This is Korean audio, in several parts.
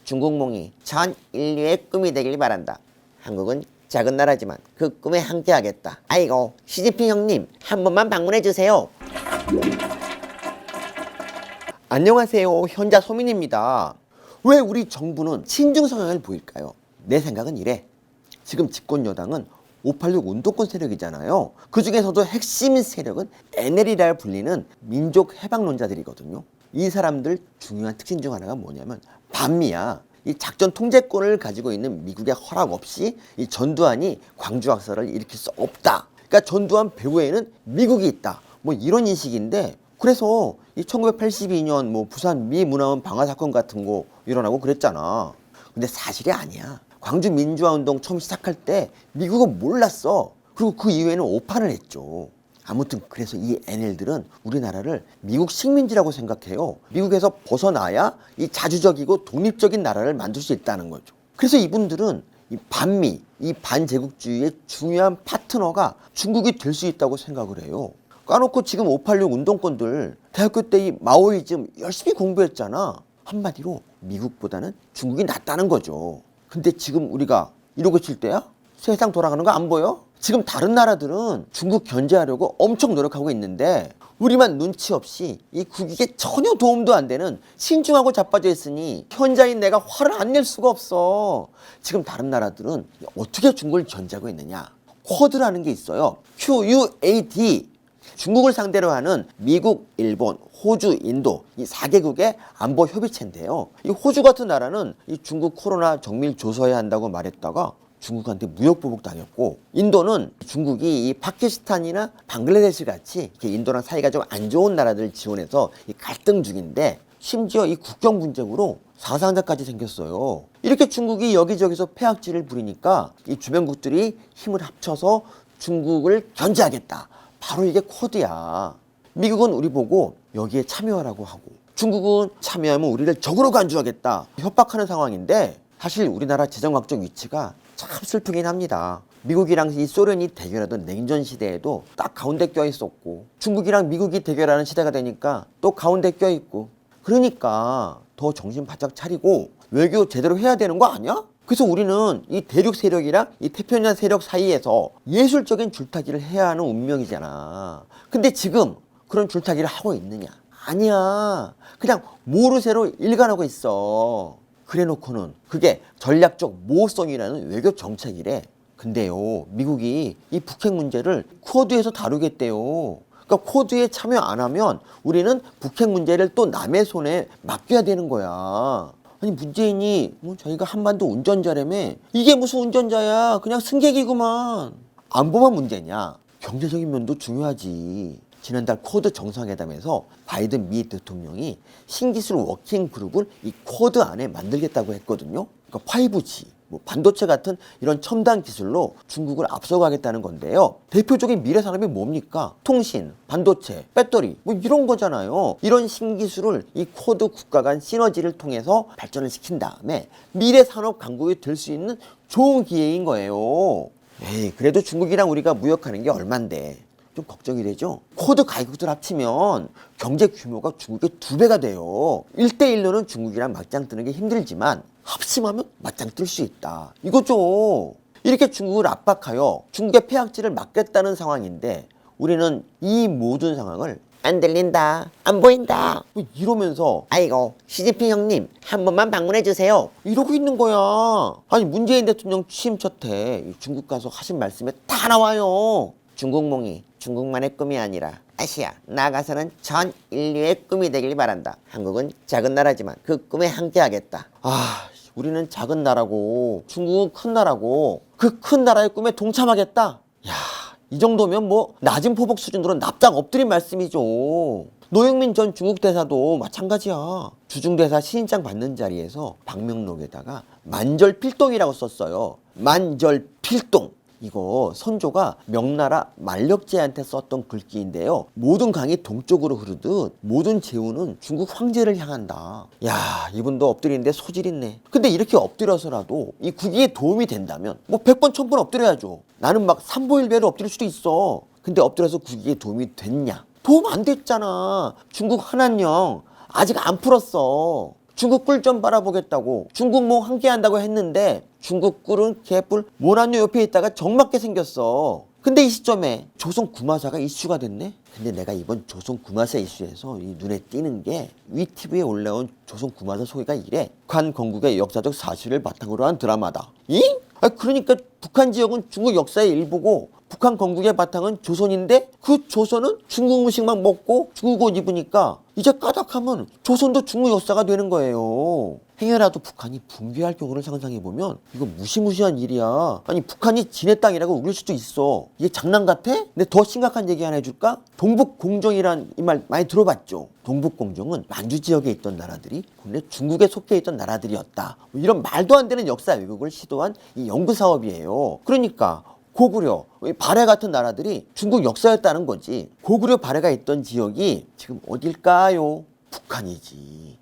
중국몽이 전 인류의 꿈이 되길 바란다. 한국은 작은 나라지만 그 꿈에 함께하겠다. 아이고, 시진핑 형님 한 번만 방문해 주세요. 안녕하세요, 현자 소민입니다. 왜 우리 정부는 친중 성향을 보일까요? 내 생각은 이래. 지금 집권 여당은 586 운동권 세력이잖아요. 그 중에서도 핵심 세력은 NL이라 불리는 민족 해방론자들이거든요. 이 사람들 중요한 특징 중 하나가 뭐냐면 반미야. 이 작전 통제권을 가지고 있는 미국의 허락 없이 이 전두환이 광주학살을 일으킬 수 없다. 그러니까 전두환 배후에는 미국이 있다. 뭐 이런 인식인데, 그래서 이 1982년 뭐 부산 미 문화원 방화 사건 같은 거 일어나고 그랬잖아. 근데 사실이 아니야. 광주 민주화 운동 처음 시작할 때 미국은 몰랐어. 그리고 그 이후에는 오판을 했죠. 아무튼 그래서 이 NL들은 우리나라를 미국 식민지라고 생각해요. 미국에서 벗어나야 이 자주적이고 독립적인 나라를 만들 수 있다는 거죠. 그래서 이분들은 이 반미, 이 반제국주의의 중요한 파트너가 중국이 될 수 있다고 생각을 해요. 까놓고 지금 586 운동권들 대학교 때 이 마오이즘 열심히 공부했잖아. 한마디로 미국보다는 중국이 낫다는 거죠. 근데 지금 우리가 이러고 있을 때야? 세상 돌아가는 거 안 보여? 지금 다른 나라들은 중국 견제하려고 엄청 노력하고 있는데 우리만 눈치 없이 이 국익에 전혀 도움도 안 되는 신중하고 자빠져 있으니 현자인 내가 화를 안 낼 수가 없어. 지금 다른 나라들은 어떻게 중국을 견제하고 있느냐? 쿼드라는 게 있어요. QUAD. 중국을 상대로 하는 미국, 일본, 호주, 인도 이 4개국의 안보 협의체인데요. 이 호주 같은 나라는 이 중국 코로나 정밀 조사해야 한다고 말했다가 중국한테 무역 보복 당했고, 인도는 중국이 이 파키스탄이나 방글라데시 같이 이렇게 인도랑 사이가 좀 안 좋은 나라들을 지원해서 이 갈등 중인데, 심지어 이 국경 분쟁으로 사상자까지 생겼어요. 이렇게 중국이 여기저기서 폐악질을 부리니까 이 주변국들이 힘을 합쳐서 중국을 견제하겠다. 바로 이게 쿼드야. 미국은 우리 보고 여기에 참여하라고 하고, 중국은 참여하면 우리를 적으로 간주하겠다 협박하는 상황인데, 사실 우리나라 지정학적 위치가 참 슬프긴 합니다. 미국이랑 이 소련이 대결하던 냉전 시대에도 딱 가운데 껴 있었고, 중국이랑 미국이 대결하는 시대가 되니까 또 가운데 껴 있고, 그러니까 더 정신 바짝 차리고 외교 제대로 해야 되는 거 아니야? 그래서 우리는 이 대륙 세력이랑 이 태평양 세력 사이에서 예술적인 줄타기를 해야 하는 운명이잖아. 근데 지금 그런 줄타기를 하고 있느냐? 아니야. 그냥 모르쇠로 일관하고 있어. 그래놓고는 그게 전략적 모호성이라는 외교 정책이래. 근데요, 미국이 이 북핵 문제를 쿼드에서 다루겠대요. 그러니까 쿼드에 참여 안 하면 우리는 북핵 문제를 또 남의 손에 맡겨야 되는 거야. 아니, 문재인이 자기가 한반도 운전자라며. 이게 무슨 운전자야? 그냥 승객이구만. 안보만 문제냐? 경제적인 면도 중요하지. 지난달 쿼드 정상회담에서 바이든 미 대통령이 신기술 워킹 그룹을 이 쿼드 안에 만들겠다고 했거든요. 그러니까 5G, 뭐 반도체 같은 이런 첨단 기술로 중국을 앞서가겠다는 건데요. 대표적인 미래 산업이 뭡니까? 통신, 반도체, 배터리, 뭐 이런 거잖아요. 이런 신기술을 이 쿼드 국가 간 시너지를 통해서 발전을 시킨 다음에 미래 산업 강국이 될 수 있는 좋은 기회인 거예요. 에이, 그래도 중국이랑 우리가 무역하는 게 얼만데 좀 걱정이 되죠? 쿼드 가입국들 합치면 경제 규모가 중국의 2배가 돼요. 1대1로는 중국이랑 맞짱 뜨는 게 힘들지만 합심하면 맞짱 뜰 수 있다. 이거죠. 이렇게 중국을 압박하여 중국의 폐악질을 막겠다는 상황인데, 우리는 이 모든 상황을 안 들린다, 안 보인다 뭐 이러면서 아이고, 시진핑 형님 한 번만 방문해 주세요 이러고 있는 거야. 아니, 문재인 대통령 취임 첫해 중국 가서 하신 말씀에 다 나와요. 중국몽이 중국만의 꿈이 아니라 아시아, 나아가서는 전 인류의 꿈이 되길 바란다. 한국은 작은 나라지만 그 꿈에 함께하겠다. 우리는 작은 나라고 중국은 큰 나라고 그 큰 나라의 꿈에 동참하겠다. 야, 이 정도면 뭐 낮은 포복 수준으로 납작 엎드린 말씀이죠. 노영민 전 중국 대사도 마찬가지야. 주중대사 신인장 받는 자리에서 방명록에다가 만절필동이라고 썼어요. 만절필동. 이거 선조가 명나라 만력제한테 썼던 글귀인데요. 모든 강이 동쪽으로 흐르듯 모든 재우는 중국 황제를 향한다. 야, 이분도 엎드리는데 소질 있네. 근데 이렇게 엎드려서라도 이 국익에 도움이 된다면 뭐 100번 1000번 엎드려야죠. 나는 막 삼보일배로 엎드릴 수도 있어. 근데 엎드려서 국익에 도움이 됐냐? 도움 안 됐잖아. 중국 한한령 아직 안 풀었어. 중국 꿀 좀 빨아보겠다고 중국 뭐 함께한다고 했는데 중국 꿀은 개뿔 모란요 옆에 있다가 정맞게 생겼어. 근데 이 시점에 조선 구마사가 이슈가 됐네? 근데 내가 이번 조선 구마사 이슈에서 이 눈에 띄는 게 위티브에 올라온 조선 구마사 소개가 이래. 북한 건국의 역사적 사실을 바탕으로 한 드라마다. 이? 그러니까 북한 지역은 중국 역사의 일부고 북한 건국의 바탕은 조선인데 그 조선은 중국 음식만 먹고 중국 옷 입으니까 이제 까닭하면 조선도 중국 역사가 되는 거예요. 행여라도 북한이 붕괴할 경우를 상상해보면 이거 무시무시한 일이야. 아니 북한이 지네 땅이라고 우길 수도 있어. 이게 장난 같아? 근데 더 심각한 얘기 하나 해줄까? 동북공정이란 이 말 많이 들어봤죠? 동북공정은 만주 지역에 있던 나라들이 본래 중국에 속해 있던 나라들이었다. 뭐 이런 말도 안 되는 역사 왜곡을 시도한 이 연구 사업이에요. 그러니까 고구려, 발해 같은 나라들이 중국 역사였다는 거지. 고구려 발해가 있던 지역이 지금 어딜까요? 북한이지.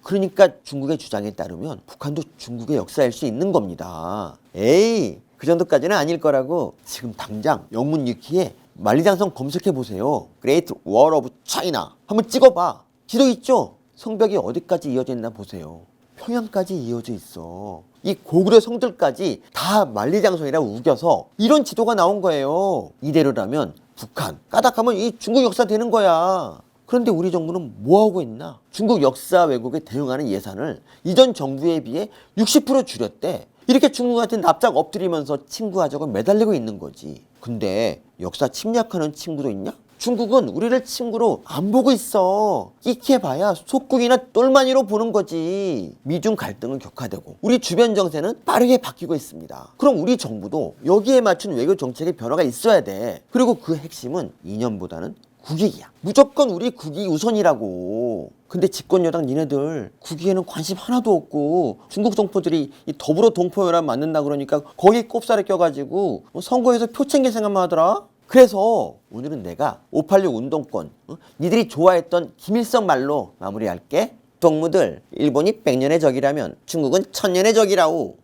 그러니까 중국의 주장에 따르면 북한도 중국의 역사일 수 있는 겁니다. 에이, 그 정도까지는 아닐 거라고. 지금 당장 영문 위키에 만리장성 검색해 보세요. Great Wall of China 한번 찍어봐. 지도 있죠? 성벽이 어디까지 이어져 있나 보세요. 평양까지 이어져 있어. 이 고구려 성들까지 다 만리장성이라 우겨서 이런 지도가 나온 거예요. 이대로라면 북한 까닭하면 이 중국 역사 되는 거야. 그런데 우리 정부는 뭐하고 있나? 중국 역사 왜곡에 대응하는 예산을 이전 정부에 비해 60% 줄였대. 이렇게 중국한테 납작 엎드리면서 친구하자고 매달리고 있는 거지. 근데 역사 침략하는 친구도 있냐? 중국은 우리를 친구로 안 보고 있어. 끼케봐야 속국이나 똘마니로 보는 거지. 미중 갈등은 격화되고 우리 주변 정세는 빠르게 바뀌고 있습니다. 그럼 우리 정부도 여기에 맞춘 외교 정책의 변화가 있어야 돼. 그리고 그 핵심은 이념보다는 국익이야. 무조건 우리 국익이 우선이라고. 근데 집권여당 니네들 국익에는 관심 하나도 없고 중국 동포들이 이 더불어 동포연합 만든다 그러니까 거기 꼽살에 껴가지고 선거에서 표 챙길 생각만 하더라. 그래서 오늘은 내가 586 운동권 니들이 좋아했던 김일성 말로 마무리할게. 동무들, 일본이 100년의 적이라면 중국은 1000년의 적이라오.